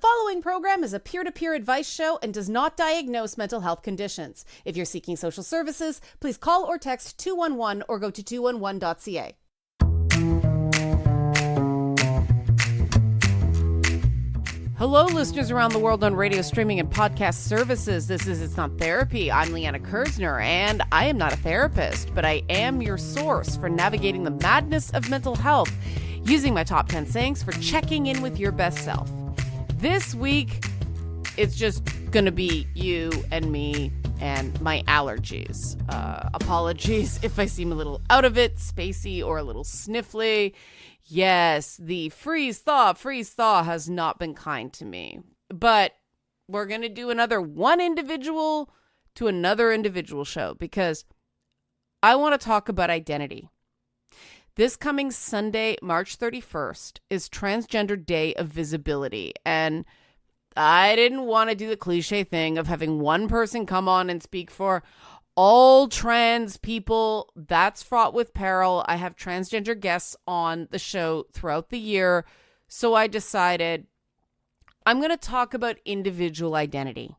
following program is a peer-to-peer advice show and does not diagnose mental health conditions. If you're seeking social services, please call or text 211 or go to 211.ca. Hello, listeners around the world on radio, streaming, and podcast services. This is It's Not Therapy. I'm Liana Kersner, and I am not a therapist, but I am your source for navigating the madness of mental health, using my top 10 sayings for checking in with your best self. This week, it's just going to be you and me and my allergies. Apologies if I seem a little out of it, spacey, or a little sniffly. Yes, the freeze thaw has not been kind to me. But we're going to do another one individual to another individual show because I want to talk about identity. This coming Sunday, March 31st, is Transgender Day of Visibility. And I didn't want to do the cliche thing of having one person come on and speak for all trans people. That's fraught with peril. I have transgender guests on the show throughout the year. So I decided I'm going to talk about individual identity.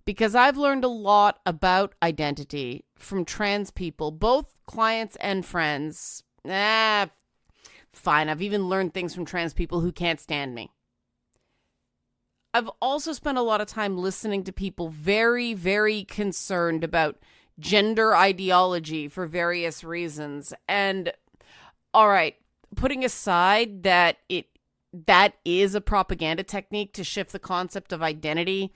Because I've learned a lot about identity from trans people, both clients and friends. Fine. I've even learned things from trans people who can't stand me. I've also spent a lot of time listening to people very, very concerned about gender ideology for various reasons. And all right, putting aside that is a propaganda technique to shift the concept of identity,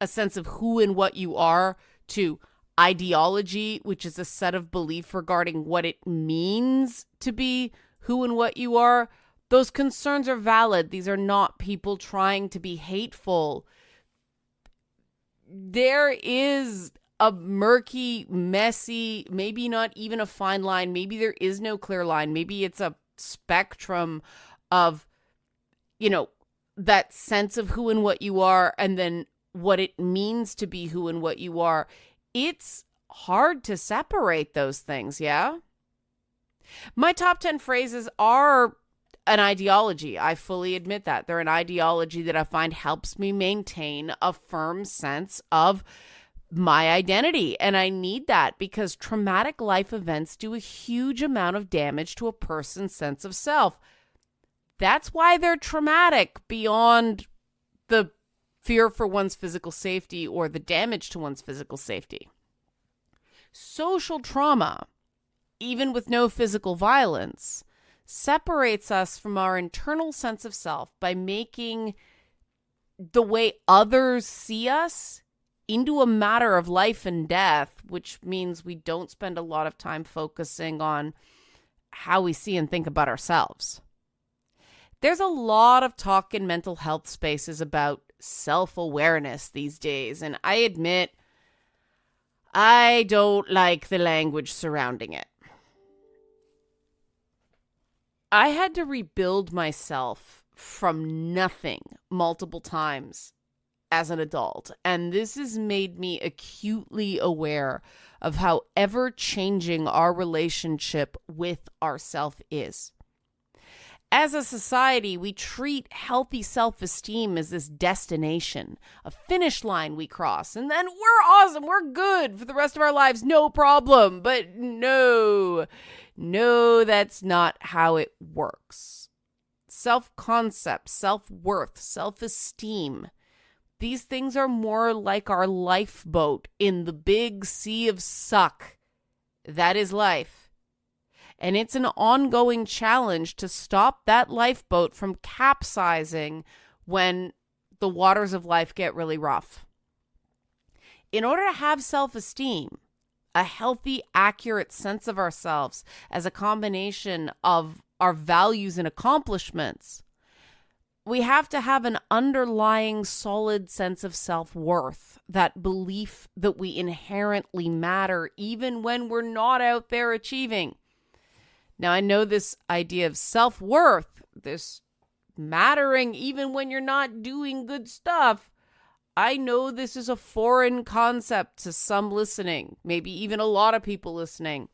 a sense of who and what you are, to ideology, which is a set of belief regarding what it means to be who and what you are. Those concerns are valid. These are not people trying to be hateful. There is a murky, messy, maybe not even a fine line. Maybe there is no clear line. Maybe it's a spectrum of, that sense of who and what you are, and then what it means to be who and what you are. It's hard to separate those things, yeah? My top 10 phrases are an ideology. I fully admit that. They're an ideology that I find helps me maintain a firm sense of my identity. And I need that because traumatic life events do a huge amount of damage to a person's sense of self. That's why they're traumatic beyond the fear for one's physical safety or the damage to one's physical safety. Social trauma, even with no physical violence, separates us from our internal sense of self by making the way others see us into a matter of life and death, which means we don't spend a lot of time focusing on how we see and think about ourselves. There's a lot of talk in mental health spaces about self-awareness these days, and I admit I don't like the language surrounding it. I had to rebuild myself from nothing multiple times as an adult, and this has made me acutely aware of how ever-changing our relationship with ourself is. As a society, we treat healthy self-esteem as this destination, a finish line we cross, and then we're awesome, we're good for the rest of our lives, no problem. But no, that's not how it works. Self-concept, self-worth, self-esteem, these things are more like our lifeboat in the big sea of suck that is life. And it's an ongoing challenge to stop that lifeboat from capsizing when the waters of life get really rough. In order to have self-esteem, a healthy, accurate sense of ourselves as a combination of our values and accomplishments, we have to have an underlying solid sense of self-worth, that belief that we inherently matter even when we're not out there achieving. Now, I know this idea of self-worth, this mattering even when you're not doing good stuff, I know this is a foreign concept to some listening, maybe even a lot of people listening,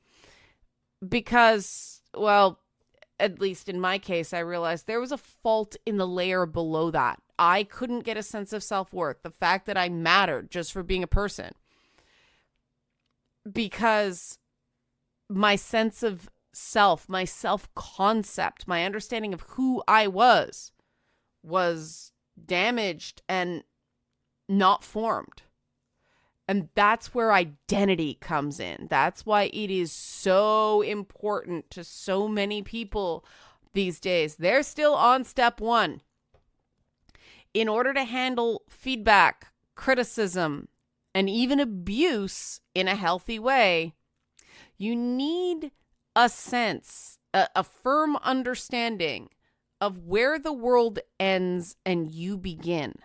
because, well, at least in my case, I realized there was a fault in the layer below that. I couldn't get a sense of self-worth, the fact that I mattered just for being a person, because my sense of self, my self-concept, my understanding of who I was damaged and not formed. And that's where identity comes in. That's why it is so important to so many people these days. They're still on step one. In order to handle feedback, criticism, and even abuse in a healthy way, you need a sense, a firm understanding of where the world ends and you begin.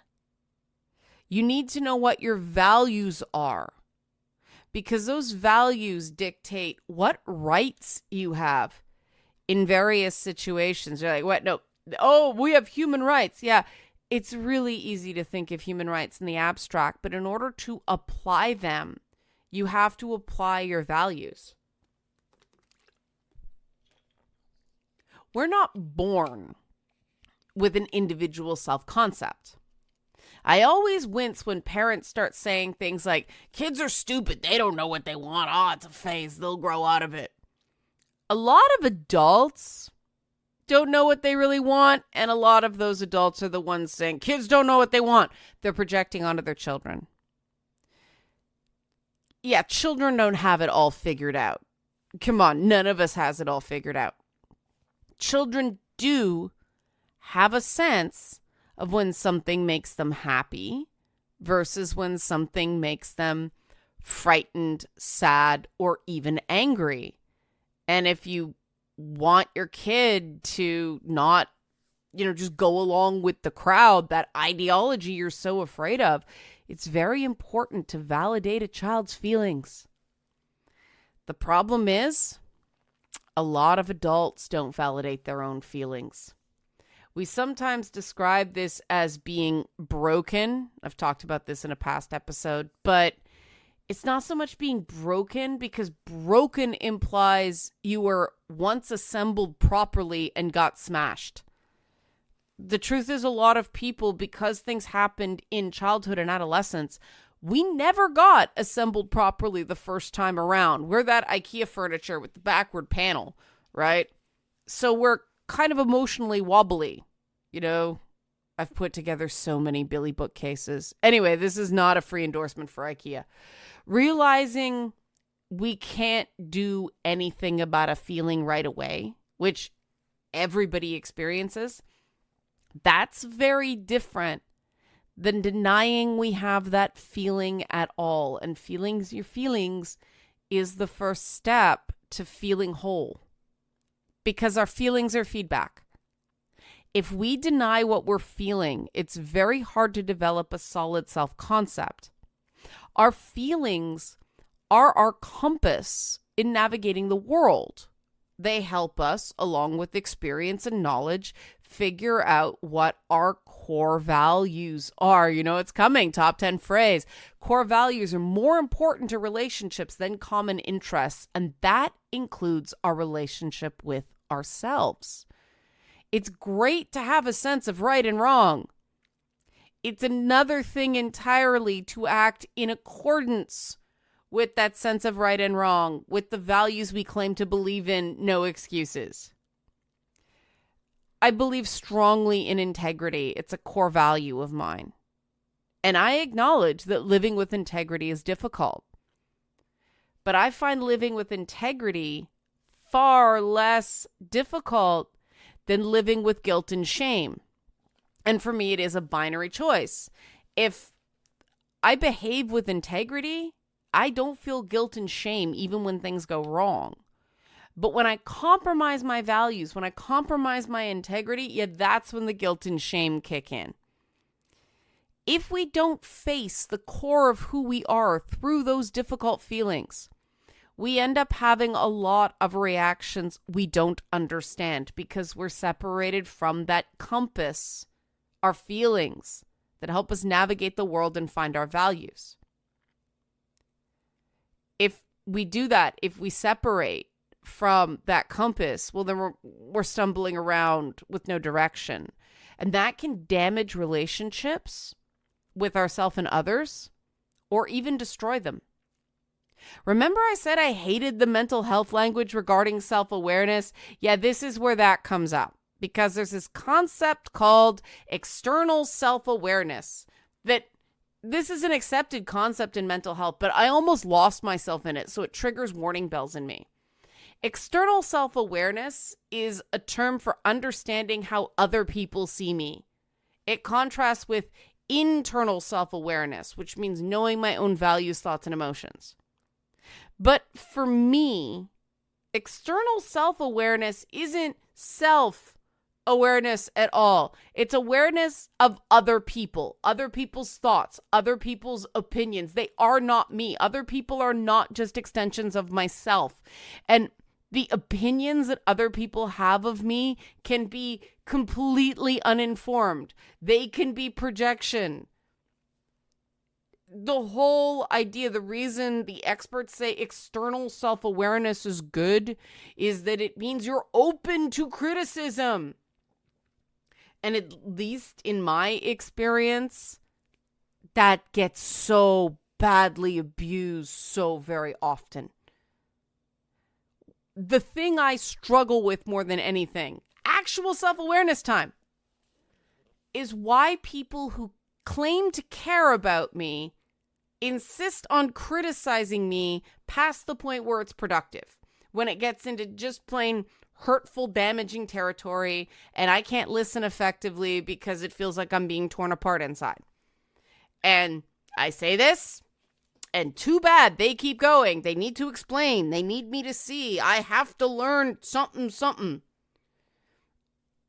You need to know what your values are, because those values dictate what rights you have in various situations. You're like, what? No. Oh, we have human rights. Yeah. It's really easy to think of human rights in the abstract, but in order to apply them, you have to apply your values. We're not born with an individual self-concept. I always wince when parents start saying things like, kids are stupid, they don't know what they want. Oh, it's a phase, they'll grow out of it. A lot of adults don't know what they really want, and a lot of those adults are the ones saying, kids don't know what they want. They're projecting onto their children. Yeah, children don't have it all figured out. Come on, none of us has it all figured out. Children do have a sense of when something makes them happy versus when something makes them frightened, sad, or even angry. And if you want your kid to not, just go along with the crowd, that ideology you're so afraid of, it's very important to validate a child's feelings. The problem is, a lot of adults don't validate their own feelings. We sometimes describe this as being broken. I've talked about this in a past episode, but it's not so much being broken, because broken implies you were once assembled properly and got smashed. The truth is, a lot of people, because things happened in childhood and adolescence, we never got assembled properly the first time around. We're that IKEA furniture with the backward panel, right? So we're kind of emotionally wobbly. I've put together so many Billy bookcases. Anyway, this is not a free endorsement for IKEA. Realizing we can't do anything about a feeling right away, which everybody experiences, that's very different than denying we have that feeling at all. And your feelings is the first step to feeling whole, because our feelings are feedback. If we deny what we're feeling, it's very hard to develop a solid self-concept. Our feelings are our compass in navigating the world. They help us, along with experience and knowledge, figure out what our core values are. It's coming. Top 10 phrase. Core values are more important to relationships than common interests, and that includes our relationship with ourselves. It's great to have a sense of right and wrong. It's another thing entirely to act in accordance with that sense of right and wrong, with the values we claim to believe in. No excuses. I believe strongly in integrity. It's a core value of mine. And I acknowledge that living with integrity is difficult. But I find living with integrity far less difficult than living with guilt and shame. And for me, it is a binary choice. If I behave with integrity, I don't feel guilt and shame even when things go wrong. But when I compromise my values, when I compromise my integrity, that's when the guilt and shame kick in. If we don't face the core of who we are through those difficult feelings, we end up having a lot of reactions we don't understand, because we're separated from that compass, our feelings that help us navigate the world and find our values. If we do that, if we separate from that compass, well, then we're stumbling around with no direction. And that can damage relationships with ourselves and others, or even destroy them. Remember I said I hated the mental health language regarding self-awareness? Yeah, this is where that comes up, because there's this concept called external self-awareness that this is an accepted concept in mental health, but I almost lost myself in it, so it triggers warning bells in me. External self-awareness is a term for understanding how other people see me. It contrasts with internal self-awareness, which means knowing my own values, thoughts, and emotions. But for me, external self-awareness isn't self-awareness at all. It's awareness of other people, other people's thoughts, other people's opinions. They are not me. Other people are not just extensions of myself. And the opinions that other people have of me can be completely uninformed. They can be projection. The whole idea, the reason the experts say external self-awareness is good is that it means you're open to criticism. And at least in my experience, that gets so badly abused so very often. The thing I struggle with more than anything, actual self-awareness time, is why people who claim to care about me insist on criticizing me past the point where it's productive. When it gets into just plain hurtful, damaging territory, and I can't listen effectively because it feels like I'm being torn apart inside. And I say this, and too bad they keep going. They need to explain. They need me to see. I have to learn something.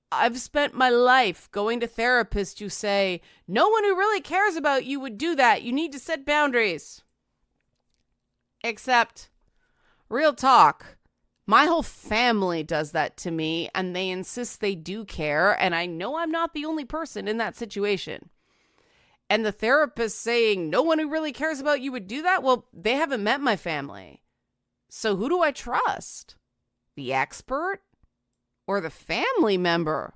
I've spent my life going to therapists who say, no one who really cares about you would do that. You need to set boundaries. Except, real talk, my whole family does that to me, and they insist they do care, and I know I'm not the only person in that situation. And the therapist saying, no one who really cares about you would do that? Well, they haven't met my family. So who do I trust? The expert or the family member?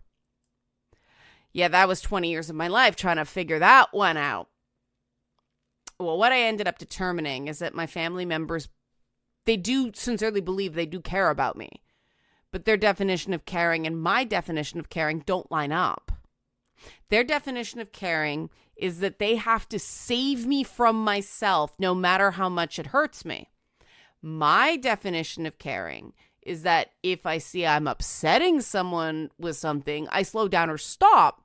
Yeah, that was 20 years of my life trying to figure that one out. Well, what I ended up determining is that my family members, they do sincerely believe they do care about me. But their definition of caring and my definition of caring don't line up. Their definition of caring is that they have to save me from myself no matter how much it hurts me. My definition of caring is that if I see I'm upsetting someone with something, I slow down or stop,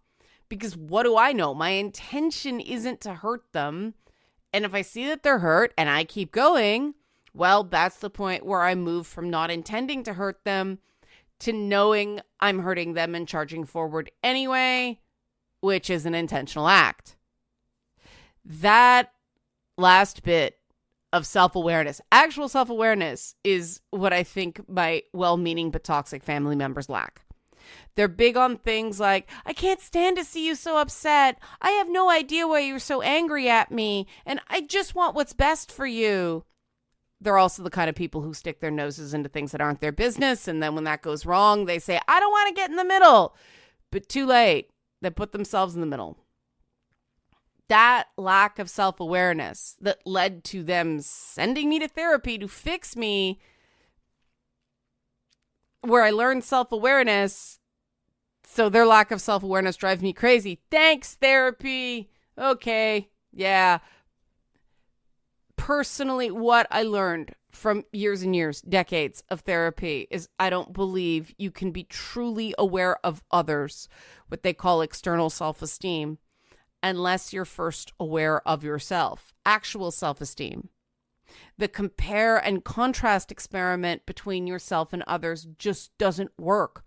because what do I know? My intention isn't to hurt them. And if I see that they're hurt and I keep going, well, that's the point where I move from not intending to hurt them to knowing I'm hurting them and charging forward anyway, which is an intentional act. That last bit of self-awareness, actual self-awareness, is what I think my well-meaning but toxic family members lack. They're big on things like, I can't stand to see you so upset. I have no idea why you're so angry at me, and I just want what's best for you. They're also the kind of people who stick their noses into things that aren't their business, and then when that goes wrong, they say, I don't want to get in the middle. But too late. They put themselves in the middle. That lack of self-awareness that led to them sending me to therapy to fix me, where I learned self-awareness, so their lack of self-awareness drives me crazy. Thanks, therapy. Okay, yeah. Personally, what I learned from years and years, decades of therapy, is I don't believe you can be truly aware of others, what they call external self-esteem, unless you're first aware of yourself, actual self-esteem. The compare and contrast experiment between yourself and others just doesn't work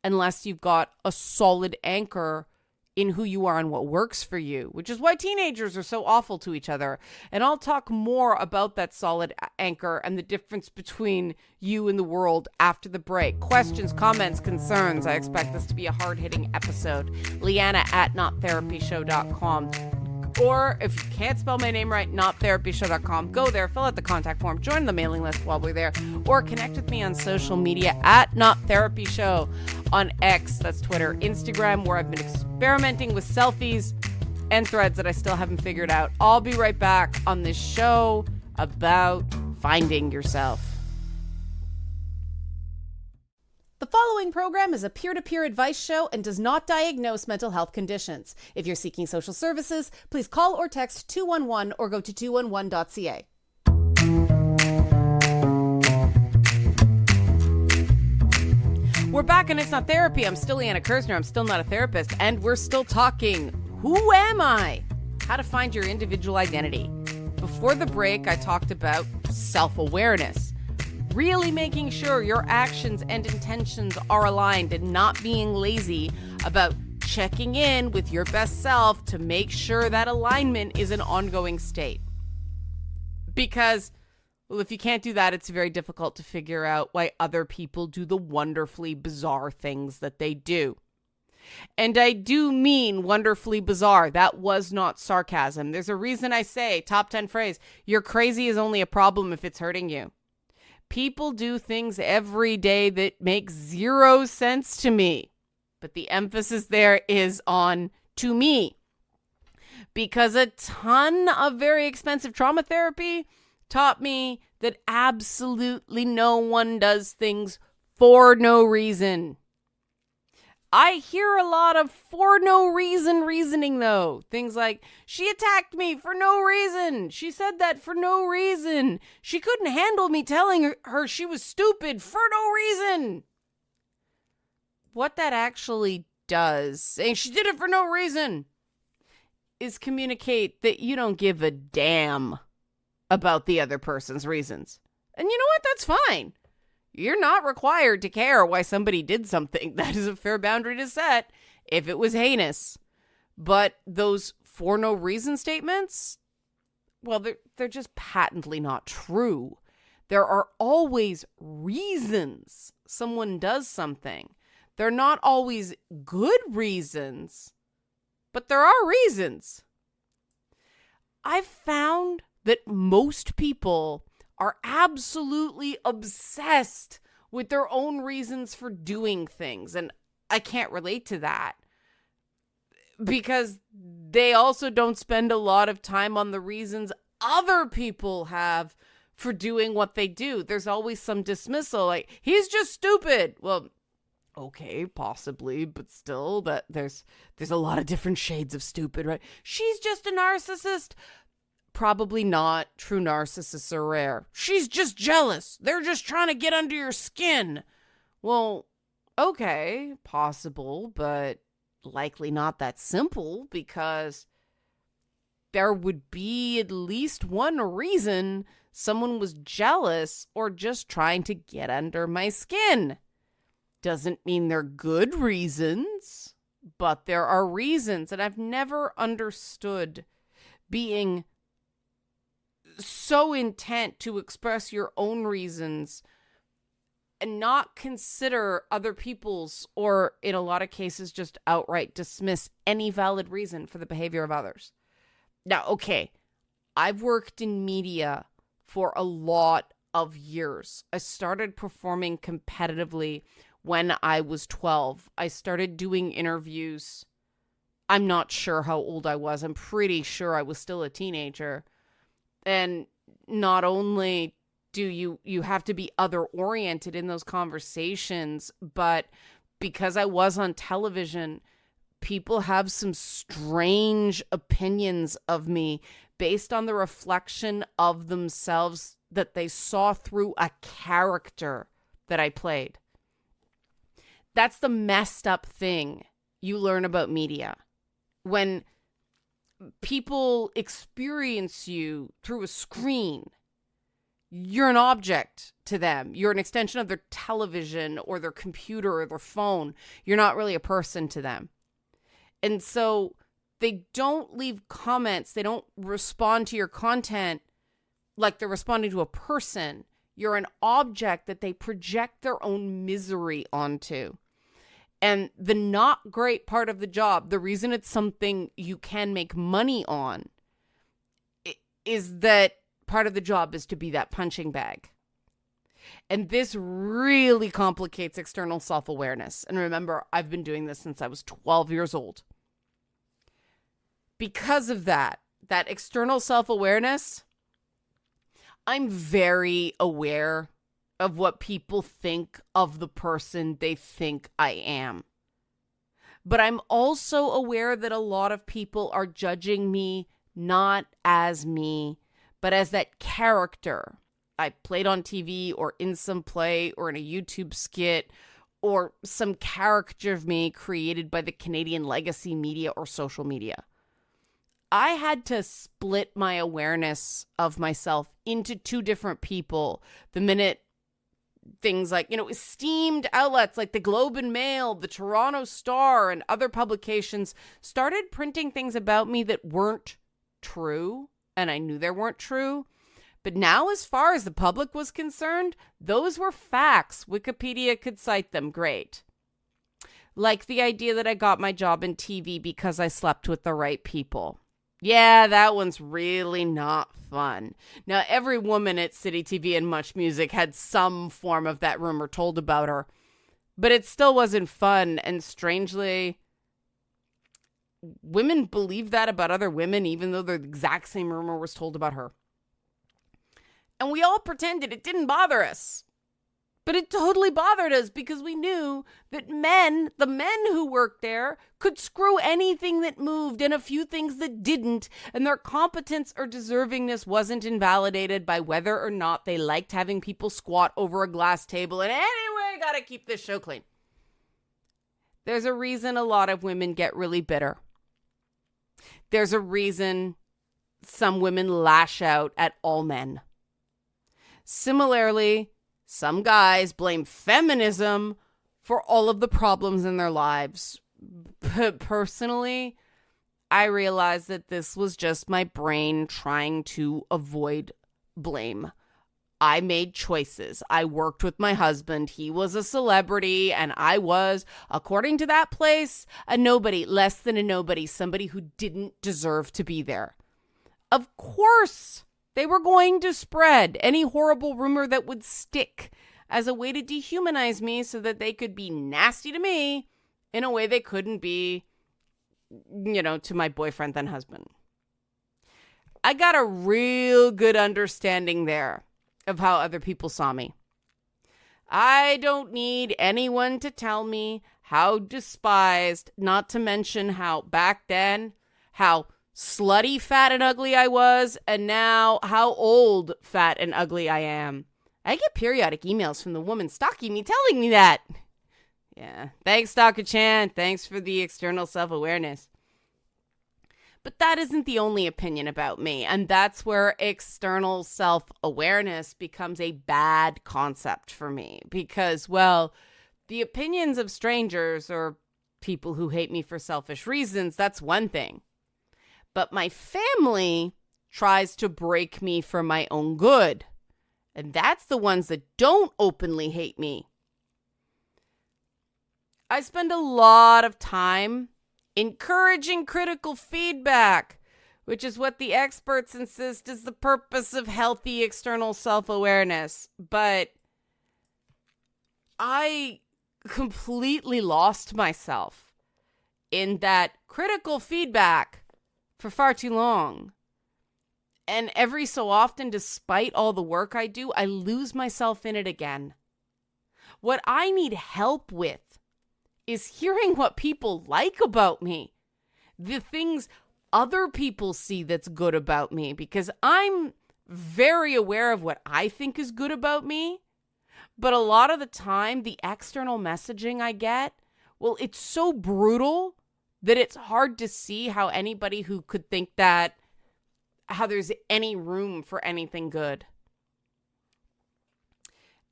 unless you've got a solid anchor in who you are and what works for you, which is why teenagers are so awful to each other. And I'll talk more about that solid anchor and the difference between you and the world after the break. Questions, comments, concerns. I expect this to be a hard-hitting episode. Liana at nottherapyshow.com. Or if you can't spell my name right, nottherapyshow.com. Go there, fill out the contact form, join the mailing list while we're there, or connect with me on social media at nottherapyshow on X, that's Twitter, Instagram, where I've been experimenting with selfies and threads that I still haven't figured out. I'll be right back on this show about finding yourself. The following program is a peer-to-peer advice show and does not diagnose mental health conditions. If you're seeking social services, please call or text 211 or go to 211.ca. We're back and it's not therapy. I'm still Liana Kersner. I'm still not a therapist. And we're still talking, who am I? How to find your individual identity. Before the break, I talked about self-awareness. Really making sure your actions and intentions are aligned and not being lazy about checking in with your best self to make sure that alignment is an ongoing state. Because, well, if you can't do that, it's very difficult to figure out why other people do the wonderfully bizarre things that they do. And I do mean wonderfully bizarre. That was not sarcasm. There's a reason I say, top 10 phrase, you're crazy is only a problem if it's hurting you. People do things every day that make zero sense to me. But the emphasis there is on to me. Because a ton of very expensive trauma therapy taught me that absolutely no one does things for no reason. I hear a lot of for no reason reasoning, though. Things like, she attacked me for no reason. She said that for no reason. She couldn't handle me telling her she was stupid for no reason. What that actually does, saying she did it for no reason, is communicate that you don't give a damn about the other person's reasons. And you know what? That's fine. You're not required to care why somebody did something. That is a fair boundary to set if it was heinous. But those for no reason statements, well, they're just patently not true. There are always reasons someone does something. They're not always good reasons, but there are reasons. I've found that most people are absolutely obsessed with their own reasons for doing things. And I can't relate to that because they also don't spend a lot of time on the reasons other people have for doing what they do. There's always some dismissal, like, he's just stupid. Well, okay, possibly, but still, that there's a lot of different shades of stupid, right? She's just a narcissist. Probably not. True narcissists are rare. She's just jealous. They're just trying to get under your skin. Well, okay, possible, but likely not that simple because there would be at least one reason someone was jealous or just trying to get under my skin. Doesn't mean they're good reasons, but there are reasons, and I've never understood being so intent to express your own reasons and not consider other people's, or in a lot of cases just outright dismiss any valid reason for the behavior of others. Now, okay, I've worked in media for a lot of years. I started performing competitively when I was 12. I started doing interviews. I'm not sure how old I was. I'm pretty sure I was still a teenager. And not only do you have to be other-oriented in those conversations, but because I was on television, people have some strange opinions of me based on the reflection of themselves that they saw through a character that I played. That's the messed up thing you learn about media. When people experience you through a screen, you're an object to them. You're an extension of their television or their computer or their phone. You're not really a person to them. And so they don't leave comments. They don't respond to your content like they're responding to a person. You're an object that they project their own misery onto. And the not great part of the job, the reason it's something you can make money on, is that part of the job is to be that punching bag. And this really complicates external self-awareness. And remember, I've been doing this since I was 12 years old. Because of that external self-awareness, I'm very aware of what people think of the person they think I am. But I'm also aware that a lot of people are judging me not as me, but as that character I played on TV or in some play or in a YouTube skit or some character of me created by the Canadian legacy media or social media. I had to split my awareness of myself into two different people the minute things like, esteemed outlets like the Globe and Mail, the Toronto Star, and other publications started printing things about me that weren't true, and I knew they weren't true. But now, as far as the public was concerned, those were facts. Wikipedia could cite them. Great. Like the idea that I got my job in TV because I slept with the right people. Yeah, that one's really not fun. Now, every woman at City TV and Much Music had some form of that rumor told about her, but it still wasn't fun. And strangely, women believe that about other women, even though the exact same rumor was told about her. And we all pretended it didn't bother us. But it totally bothered us because we knew that the men who worked there, could screw anything that moved and a few things that didn't, and their competence or deservingness wasn't invalidated by whether or not they liked having people squat over a glass table. And anyway, gotta keep this show clean. There's a reason a lot of women get really bitter. There's a reason some women lash out at all men. Similarly, some guys blame feminism for all of the problems in their lives. But personally, I realized that this was just my brain trying to avoid blame. I made choices. I worked with my husband. He was a celebrity, and I was, according to that place, a nobody, less than a nobody, somebody who didn't deserve to be there. Of course, they were going to spread any horrible rumor that would stick as a way to dehumanize me so that they could be nasty to me in a way they couldn't be, to my boyfriend then husband. I got a real good understanding there of how other people saw me. I don't need anyone to tell me how despised, not to mention how back then, how slutty, fat, and ugly I was, and now how old, fat, and ugly I am. I get periodic emails from the woman stalking me telling me that. Yeah, thanks, Stalker-chan. Thanks for the external self-awareness. But that isn't the only opinion about me, and that's where external self-awareness becomes a bad concept for me. Because, well, the opinions of strangers or people who hate me for selfish reasons, that's one thing. But my family tries to break me for my own good. And that's the ones that don't openly hate me. I spend a lot of time encouraging critical feedback, which is what the experts insist is the purpose of healthy external self-awareness. But I completely lost myself in that critical feedback for far too long. And every so often, despite all the work I do, I lose myself in it again. What I need help with is hearing what people like about me. The things other people see that's good about me. Because I'm very aware of what I think is good about me. But a lot of the time, the external messaging I get, well, it's so brutal that it's hard to see how anybody who could think that, how there's any room for anything good.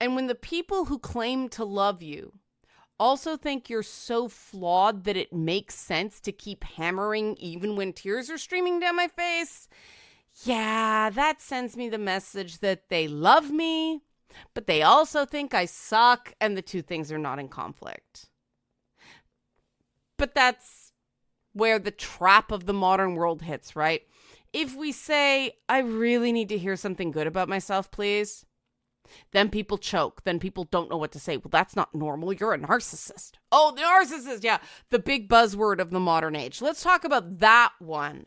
And when the people who claim to love you also think you're so flawed that it makes sense to keep hammering even when tears are streaming down my face, yeah, that sends me the message that they love me, but they also think I suck, and the two things are not in conflict. But that's where the trap of the modern world hits, right? If we say, I really need to hear something good about myself, please, Then people choke. Then people don't know what to say. Well, that's not normal. You're a narcissist. Oh, the narcissist. Yeah. The big buzzword of the modern age. Let's talk about that one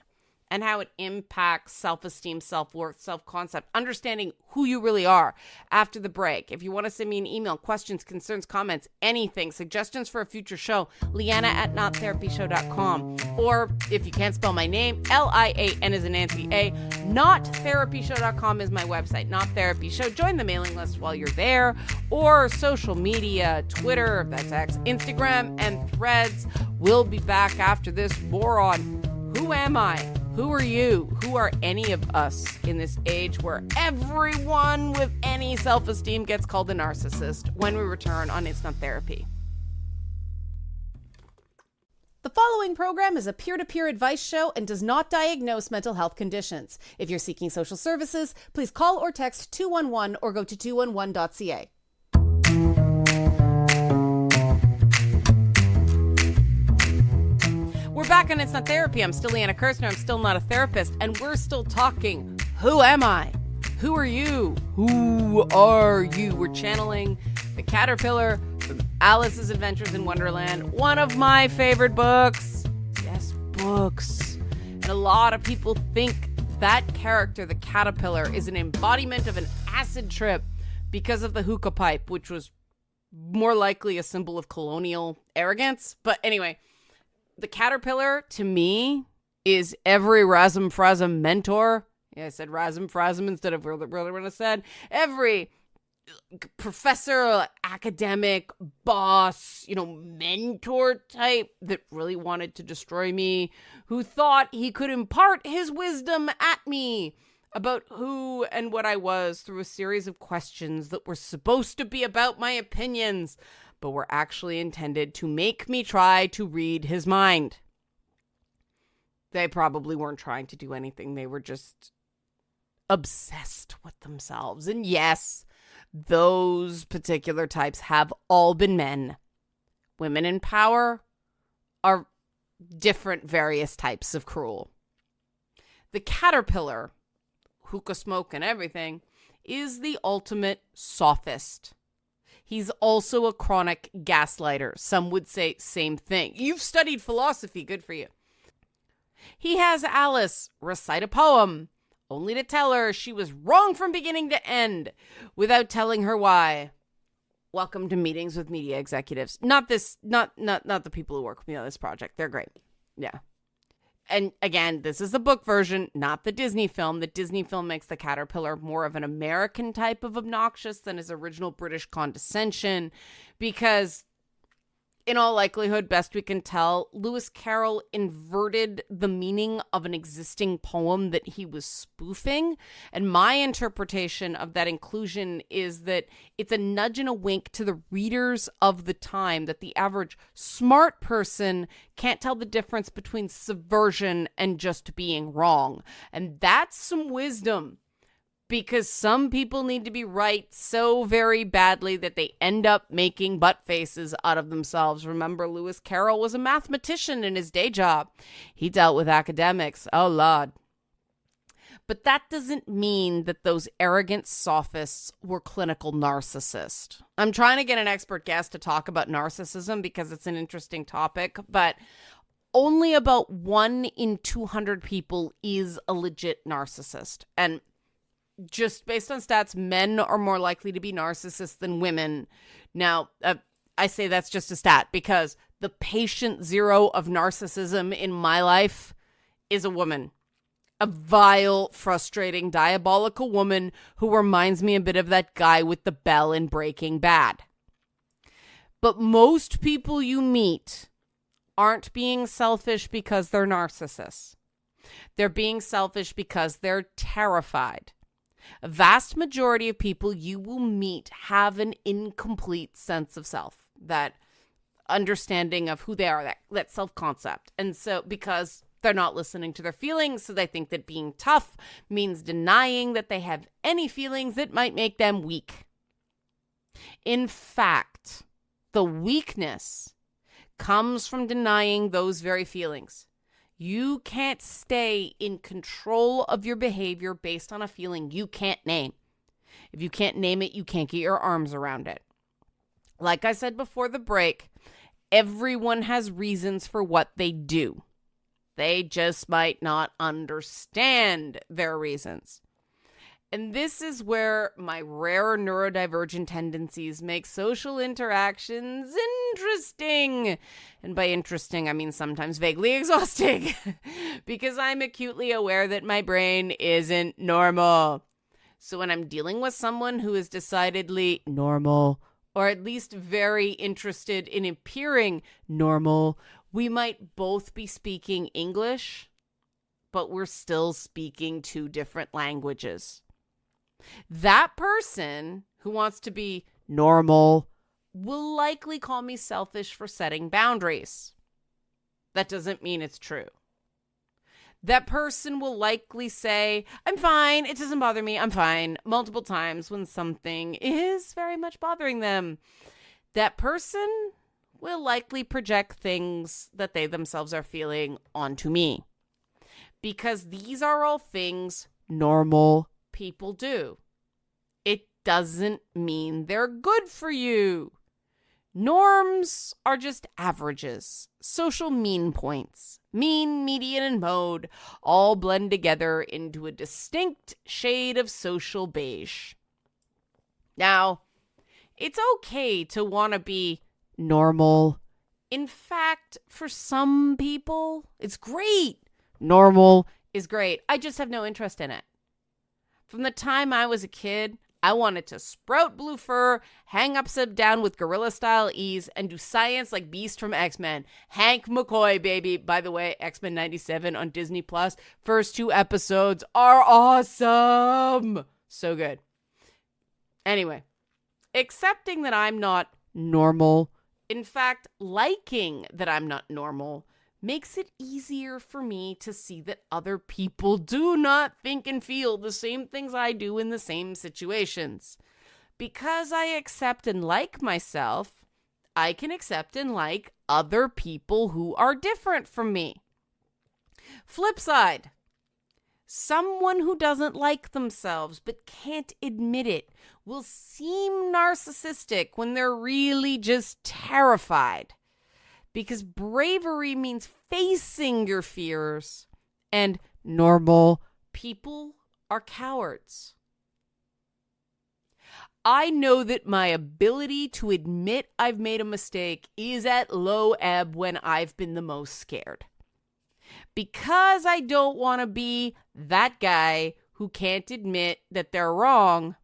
and how it impacts self-esteem, self-worth, self-concept, understanding who you really are after the break. If you want to send me an email, questions, concerns, comments, anything, suggestions for a future show, Liana at nottherapyshow.com. Or if you can't spell my name, Lian as in Nancy A, nottherapyshow.com is my website, Not Therapy Show. Join the mailing list while you're there, or social media, Twitter, that's X, Instagram, and Threads. We'll be back after this more on Who Am I? Who are you? Who are any of us in this age where everyone with any self-esteem gets called a narcissist? When we return on It's Not Therapy. The following program is a peer-to-peer advice show and does not diagnose mental health conditions. If you're seeking social services, please call or text 211 or go to 211.ca. We're back on It's Not Therapy. I'm still Liana Kersner. I'm still not a therapist. And we're still talking, who am I? Who are you? Who are you? We're channeling the caterpillar from Alice's Adventures in Wonderland. One of my favorite books. Yes, books. And a lot of people think that character, the caterpillar, is an embodiment of an acid trip because of the hookah pipe, which was more likely a symbol of colonial arrogance. But anyway, the caterpillar, to me, is every Razum Frazum mentor. Yeah, I said Razum Frazum instead of what I said. Every professor, academic, boss, mentor type that really wanted to destroy me, who thought he could impart his wisdom at me about who and what I was through a series of questions that were supposed to be about my opinions, but were actually intended to make me try to read his mind. They probably weren't trying to do anything. They were just obsessed with themselves. And yes, those particular types have all been men. Women in power are different various types of cruel. The caterpillar, hookah smoke and everything, is the ultimate sophist. He's also a chronic gaslighter. Some would say same thing. You've studied philosophy, good for you. He has Alice recite a poem, only to tell her she was wrong from beginning to end, without telling her why. Welcome to meetings with media executives. Not the people who work with me on this project. They're great. Yeah. And again, this is the book version, not the Disney film. The Disney film makes the caterpillar more of an American type of obnoxious than his original British condescension, because in all likelihood, best we can tell, Lewis Carroll inverted the meaning of an existing poem that he was spoofing. And my interpretation of that inclusion is that it's a nudge and a wink to the readers of the time that the average smart person can't tell the difference between subversion and just being wrong. And that's some wisdom. Because some people need to be right so very badly that they end up making butt faces out of themselves. Remember, Lewis Carroll was a mathematician in his day job. He dealt with academics. Oh, Lord. But that doesn't mean that those arrogant sophists were clinical narcissists. I'm trying to get an expert guest to talk about narcissism because it's an interesting topic, but only about 1 in 200 people is a legit narcissist. And just based on stats, men are more likely to be narcissists than women. Now, I say that's just a stat because the patient zero of narcissism in my life is a woman. A vile, frustrating, diabolical woman who reminds me a bit of that guy with the bell in Breaking Bad. But most people you meet aren't being selfish because they're narcissists. They're being selfish because they're terrified. A vast majority of people you will meet have an incomplete sense of self, that understanding of who they are, that self-concept. And so because they're not listening to their feelings, so they think that being tough means denying that they have any feelings that might make them weak. In fact, the weakness comes from denying those very feelings. You can't stay in control of your behavior based on a feeling you can't name. If you can't name it, you can't get your arms around it. Like I said before the break, everyone has reasons for what they do. They just might not understand their reasons. And this is where my rare neurodivergent tendencies make social interactions interesting. And by interesting, I mean sometimes vaguely exhausting. Because I'm acutely aware that my brain isn't normal. So when I'm dealing with someone who is decidedly normal, or at least very interested in appearing normal, we might both be speaking English, but we're still speaking two different languages. That person who wants to be normal will likely call me selfish for setting boundaries. That doesn't mean it's true. That person will likely say, I'm fine, it doesn't bother me, I'm fine, multiple times when something is very much bothering them. That person will likely project things that they themselves are feeling onto me. Because these are all things normal people do. It doesn't mean they're good for you. Norms are just averages, social mean points, mean, median, and mode, all blend together into a distinct shade of social beige. Now, it's okay to want to be normal. In fact, for some people, it's great. Normal is great. I just have no interest in it. From the time I was a kid, I wanted to sprout blue fur, hang upside down with gorilla-style ease, and do science like Beast from X-Men. Hank McCoy, baby. By the way, X-Men 97 on Disney+. First 2 episodes are awesome. So good. Anyway, accepting that I'm not normal, in fact, liking that I'm not normal, makes it easier for me to see that other people do not think and feel the same things I do in the same situations. Because I accept and like myself, I can accept and like other people who are different from me. Flip side, someone who doesn't like themselves but can't admit it will seem narcissistic when they're really just terrified. Because bravery means facing your fears, and normal people are cowards. I know that my ability to admit I've made a mistake is at low ebb when I've been the most scared. Because I don't want to be that guy who can't admit that they're wrong,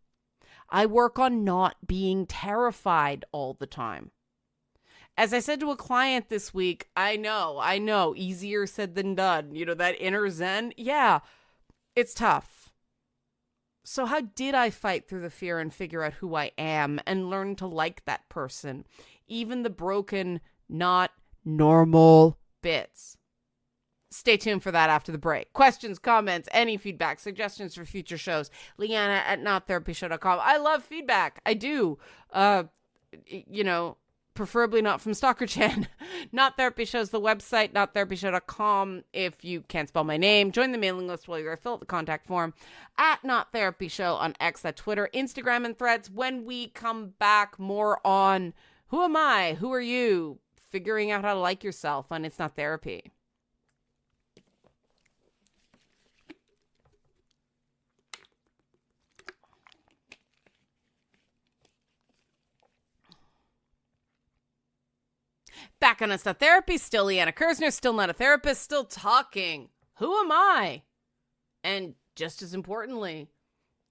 I work on not being terrified all the time. As I said to a client this week, I know, easier said than done. You know, that inner zen, yeah, it's tough. So how did I fight through the fear and figure out who I am and learn to like that person, even the broken, not normal bits? Stay tuned for that after the break. Questions, comments, any feedback, suggestions for future shows, Liana at nottherapyshow.com. I love feedback. I do. Preferably not from Stalker Chan. Not Therapy Show's the website, nottherapyshow.com. If you can't spell my name, join the mailing list while you're there. Fill out the contact form at Not Therapy Show on X, that Twitter, Instagram, and Threads. When we come back, more on who am I? Who are you? Figuring out how to like yourself on It's Not Therapy. Back on It's Not Therapy, still Liana Kersner, still not a therapist, still talking. Who am I? And just as importantly,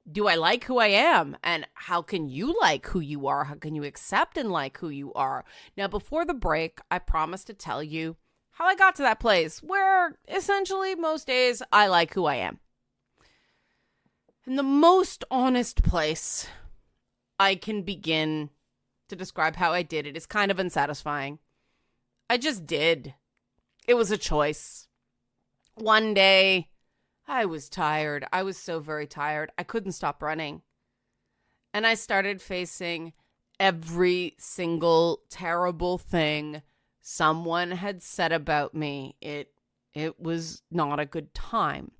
do I like who I am? And how can you like who you are? How can you accept and like who you are? Now, before the break, I promised to tell you how I got to that place where essentially most days I like who I am. And the most honest place I can begin to describe how I did it is kind of unsatisfying. I just did. It was a choice. One day, I was tired. I was so very tired. I couldn't stop running. And I started facing every single terrible thing someone had said about me. It was not a good time.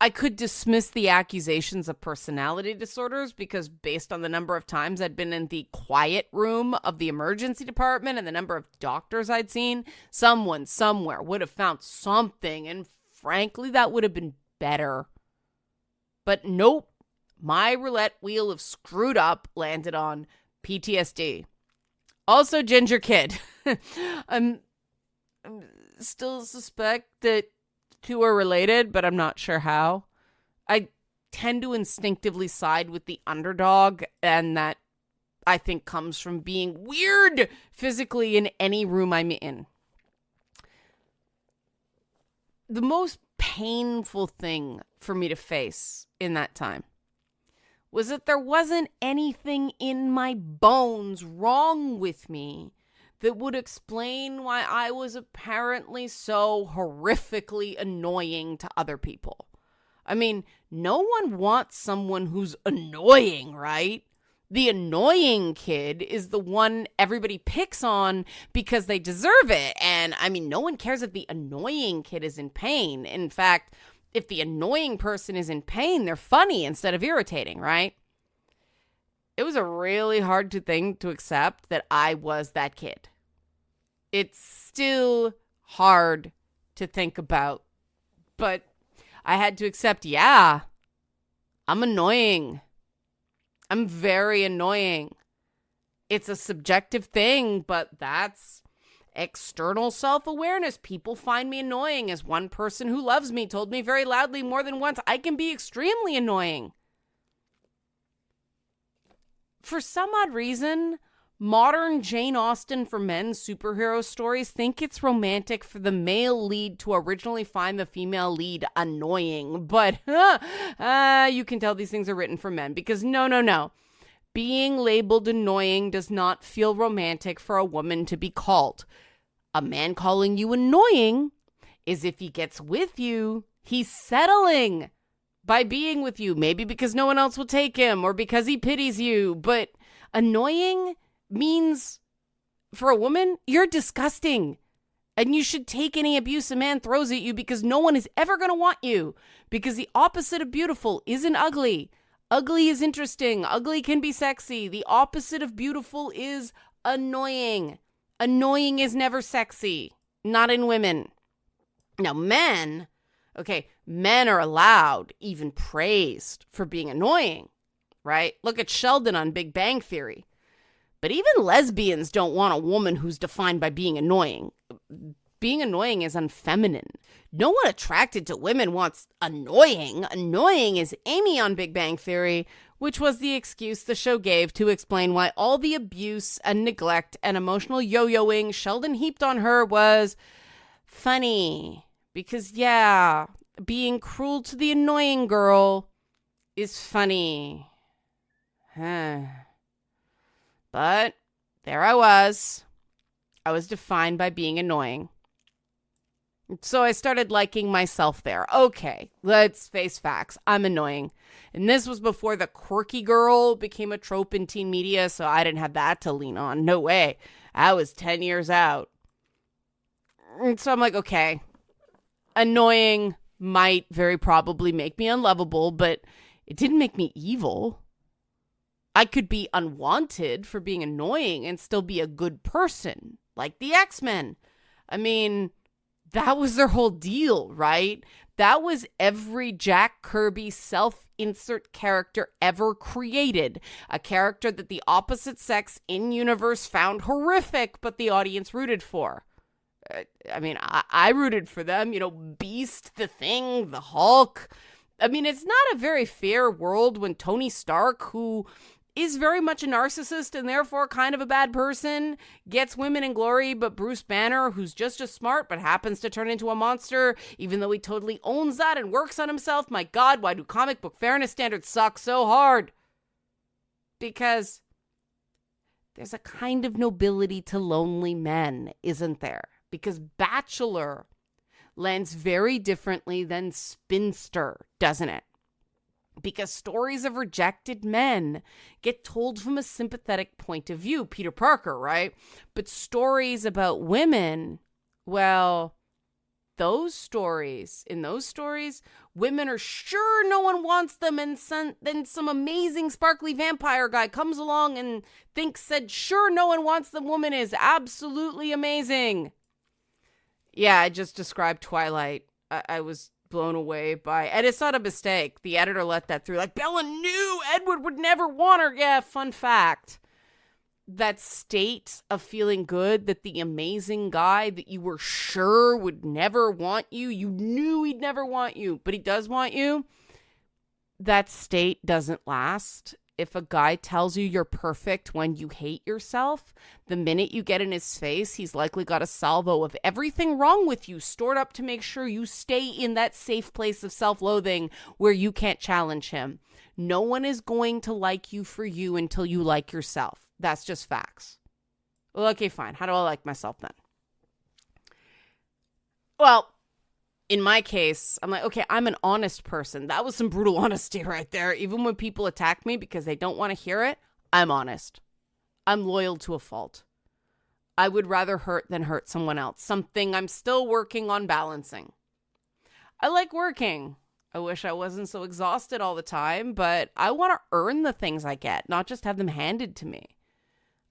I could dismiss the accusations of personality disorders because based on the number of times I'd been in the quiet room of the emergency department and the number of doctors I'd seen, someone somewhere would have found something, and frankly, that would have been better. But nope, my roulette wheel of screwed up landed on PTSD. Also, ginger kid. I'm still suspect that two are related, but I'm not sure how. I tend to instinctively side with the underdog, and that I think comes from being weird physically in any room I'm in. The most painful thing for me to face in that time was that there wasn't anything in my bones wrong with me that would explain why I was apparently so horrifically annoying to other people. I mean, no one wants someone who's annoying, right? The annoying kid is the one everybody picks on because they deserve it. And I mean, no one cares if the annoying kid is in pain. In fact, if the annoying person is in pain, they're funny instead of irritating, right? It was a really hard thing to accept that I was that kid. It's still hard to think about, but I had to accept, yeah, I'm annoying. I'm very annoying. It's a subjective thing, but that's external self-awareness. People find me annoying. As one person who loves me told me very loudly more than once, I can be extremely annoying. For some odd reason, modern Jane Austen for men superhero stories think it's romantic for the male lead to originally find the female lead annoying. But you can tell these things are written for men because no. Being labeled annoying does not feel romantic for a woman to be called. A man calling you annoying is if he gets with you, he's settling by being with you, maybe because no one else will take him or because he pities you. But annoying means for a woman, you're disgusting. And you should take any abuse a man throws at you because no one is ever going to want you. Because the opposite of beautiful isn't ugly. Ugly is interesting. Ugly can be sexy. The opposite of beautiful is annoying. Annoying is never sexy. Not in women. Now, men are allowed, even praised, for being annoying, right? Look at Sheldon on Big Bang Theory. But even lesbians don't want a woman who's defined by being annoying. Being annoying is unfeminine. No one attracted to women wants annoying. Annoying is Amy on Big Bang Theory, which was the excuse the show gave to explain why all the abuse and neglect and emotional yo-yoing Sheldon heaped on her was funny. Because, yeah, being cruel to the annoying girl is funny. But there I was. I was defined by being annoying. So I started liking myself there. Okay, let's face facts. I'm annoying. And this was before the quirky girl became a trope in teen media, so I didn't have that to lean on. No way. I was 10 years out. And so I'm like, okay, annoying might very probably make me unlovable, but it didn't make me evil. I could be unwanted for being annoying and still be a good person, like the X-Men. I mean, that was their whole deal, right? That was every Jack Kirby self-insert character ever created. A character that the opposite sex in-universe found horrific, but the audience rooted for. I mean, I rooted for them. You know, Beast, the Thing, the Hulk. I mean, it's not a very fair world when Tony Stark, who is very much a narcissist and therefore kind of a bad person, gets women in glory, but Bruce Banner, who's just as smart but happens to turn into a monster, even though he totally owns that and works on himself. My God, why do comic book fairness standards suck so hard? Because there's a kind of nobility to lonely men, isn't there? Because bachelor lands very differently than spinster, doesn't it? Because stories of rejected men get told from a sympathetic point of view. Peter Parker, right? But stories about women, well, in those stories, women are sure no one wants them, and then some amazing sparkly vampire guy comes along and said sure no one wants them. Woman is absolutely amazing. Yeah, I just described Twilight. I was blown away by, and it's not a mistake. The editor let that through. Like, Bella knew Edward would never want her. Yeah, fun fact. That state of feeling good that the amazing guy that you were sure would never want you, you knew he'd never want you, but he does want you, that state doesn't last. If a guy tells you you're perfect when you hate yourself, the minute you get in his face, he's likely got a salvo of everything wrong with you stored up to make sure you stay in that safe place of self-loathing where you can't challenge him. No one is going to like you for you until you like yourself. That's just facts. Well, okay, fine. How do I like myself then? Well, in my case, I'm like, okay, I'm an honest person. That was some brutal honesty right there. Even when people attack me because they don't want to hear it, I'm honest. I'm loyal to a fault. I would rather hurt than hurt someone else. Something I'm still working on balancing. I like working. I wish I wasn't so exhausted all the time, but I want to earn the things I get, not just have them handed to me.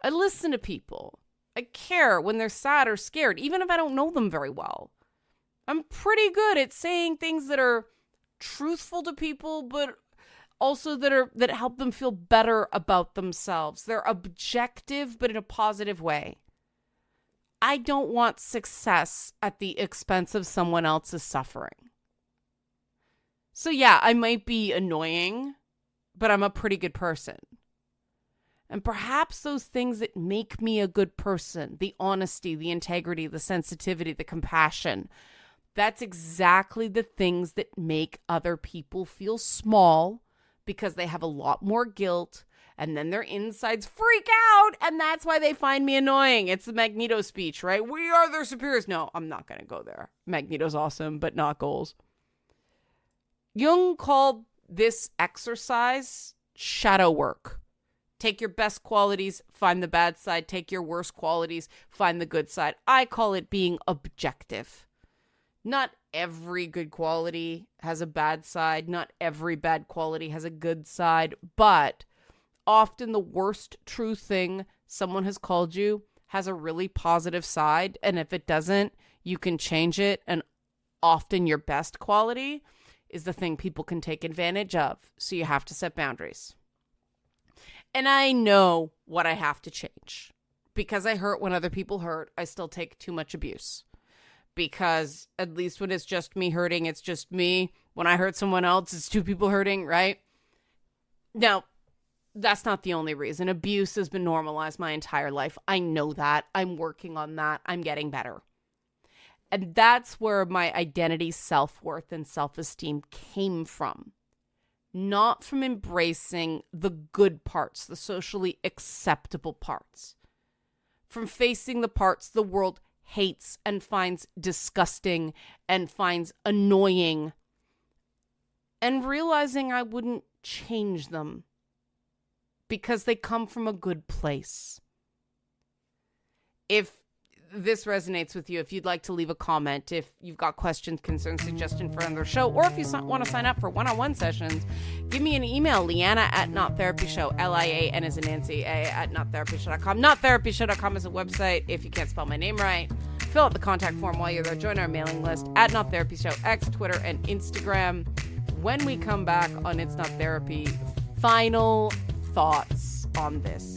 I listen to people. I care when they're sad or scared, even if I don't know them very well. I'm pretty good at saying things that are truthful to people, but also that help them feel better about themselves. They're objective, but in a positive way. I don't want success at the expense of someone else's suffering. So yeah, I might be annoying, but I'm a pretty good person. And perhaps those things that make me a good person, the honesty, the integrity, the sensitivity, the compassion, that's exactly the things that make other people feel small because they have a lot more guilt, and then their insides freak out, and that's why they find me annoying. It's the Magneto speech, right? We are their superiors. No, I'm not going to go there. Magneto's awesome, but not goals. Jung called this exercise shadow work. Take your best qualities, find the bad side. Take your worst qualities, find the good side. I call it being objective. Not every good quality has a bad side. Not every bad quality has a good side. But often the worst true thing someone has called you has a really positive side. And if it doesn't, you can change it. And often your best quality is the thing people can take advantage of. So you have to set boundaries. And I know what I have to change. Because I hurt when other people hurt, I still take too much abuse. Because at least when it's just me hurting, it's just me. When I hurt someone else, it's two people hurting, right? Now, that's not the only reason. Abuse has been normalized my entire life. I know that. I'm working on that. I'm getting better. And that's where my identity, self-worth, and self-esteem came from. Not from embracing the good parts, the socially acceptable parts. From facing the parts the world hates and finds disgusting and finds annoying. And realizing I wouldn't change them because they come from a good place. If this resonates with you, if you'd like to leave a comment, if you've got questions, concerns, suggestions for another show, or if you want to sign up for one-on-one sessions, give me an email, Liana at nottherapyshow, Lian as in Nancy, at nottherapyshow.com. Nottherapyshow.com is a website if you can't spell my name right. Fill out the contact form while you're there. Join our mailing list at Not Therapy Show, X, Twitter, and Instagram. When we come back on It's Not Therapy, final thoughts on this.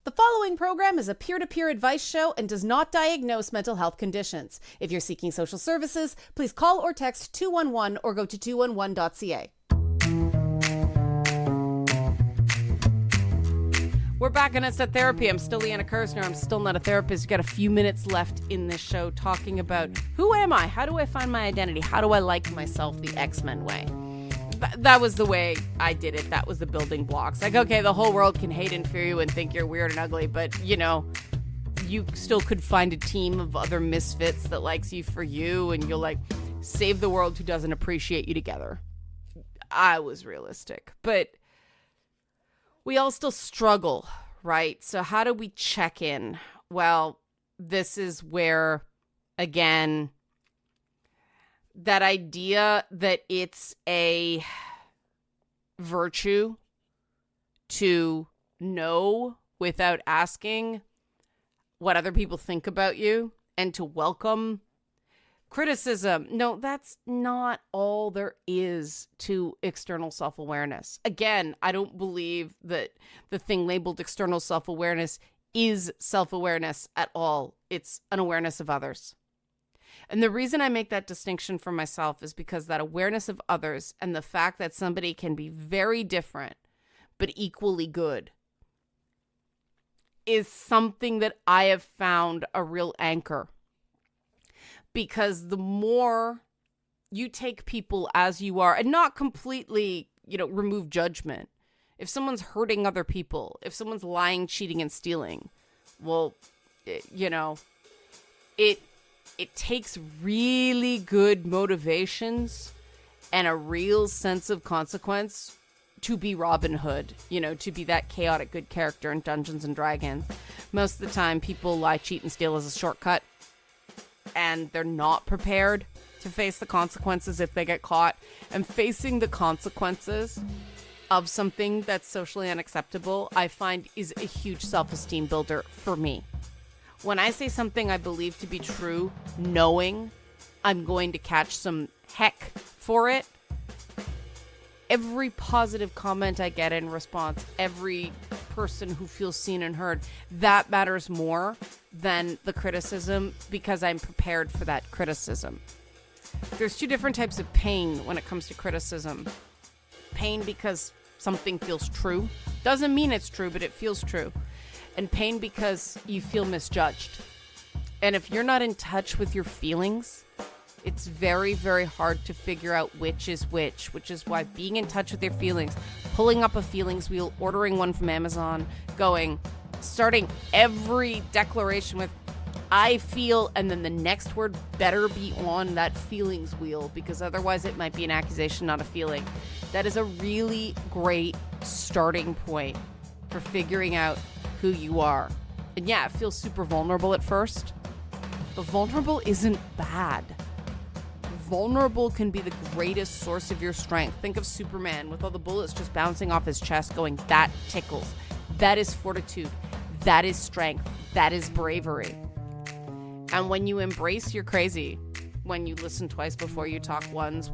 The following program is a peer-to-peer advice show and does not diagnose mental health conditions. If you're seeking social services, please call or text 211 or go to 211.ca. We're back on It's Not Therapy. I'm still Liana Kersner. I'm still not a therapist. We've got a few minutes left in this show talking about who am I? How do I find my identity? How do I like myself the X-Men way? That was the way I did it. That was the building blocks. Like, okay, the whole world can hate and fear you and think you're weird and ugly, but, you know, you still could find a team of other misfits that likes you for you, and you'll, like, save the world who doesn't appreciate you together. I was realistic. But we all still struggle, right? So how do we check in? Well, this is where, again, that idea that it's a virtue to know without asking what other people think about you and to welcome criticism. No, that's not all there is to external self-awareness. Again, I don't believe that the thing labeled external self-awareness is self-awareness at all. It's an awareness of others. And the reason I make that distinction for myself is because that awareness of others and the fact that somebody can be very different but equally good is something that I have found a real anchor. Because the more you take people as you are and not completely, remove judgment. If someone's hurting other people, if someone's lying, cheating, and stealing, well, it takes really good motivations and a real sense of consequence to be Robin Hood, to be that chaotic good character in Dungeons and Dragons. Most of the time, people lie, cheat, and steal as a shortcut, and they're not prepared to face the consequences if they get caught. And facing the consequences of something that's socially unacceptable, I find is a huge self-esteem builder for me. When I say something I believe to be true, knowing I'm going to catch some heck for it, every positive comment I get in response, every person who feels seen and heard, that matters more than the criticism because I'm prepared for that criticism. There's two different types of pain when it comes to criticism. Pain because something feels true. Doesn't mean it's true, but it feels true. And pain because you feel misjudged. And if you're not in touch with your feelings, it's very, very hard to figure out which is why being in touch with your feelings, pulling up a feelings wheel, ordering one from Amazon, starting every declaration with, I feel, and then the next word better be on that feelings wheel, because otherwise it might be an accusation, not a feeling. That is a really great starting point for figuring out who you are. And yeah, it feels super vulnerable at first, but vulnerable isn't bad. Vulnerable can be the greatest source of your strength. Think of Superman with all the bullets just bouncing off his chest going, that tickles. That is fortitude. That is strength. That is bravery. And when you embrace your crazy, when you listen twice before you talk once,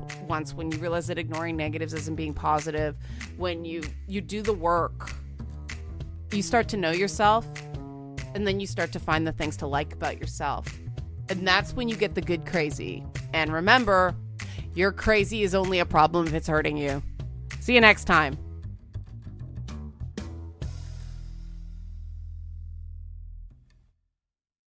when you realize that ignoring negatives isn't being positive, when you do the work, you start to know yourself, and then you start to find the things to like about yourself. And that's when you get the good crazy. And remember, your crazy is only a problem if it's hurting you. See you next time.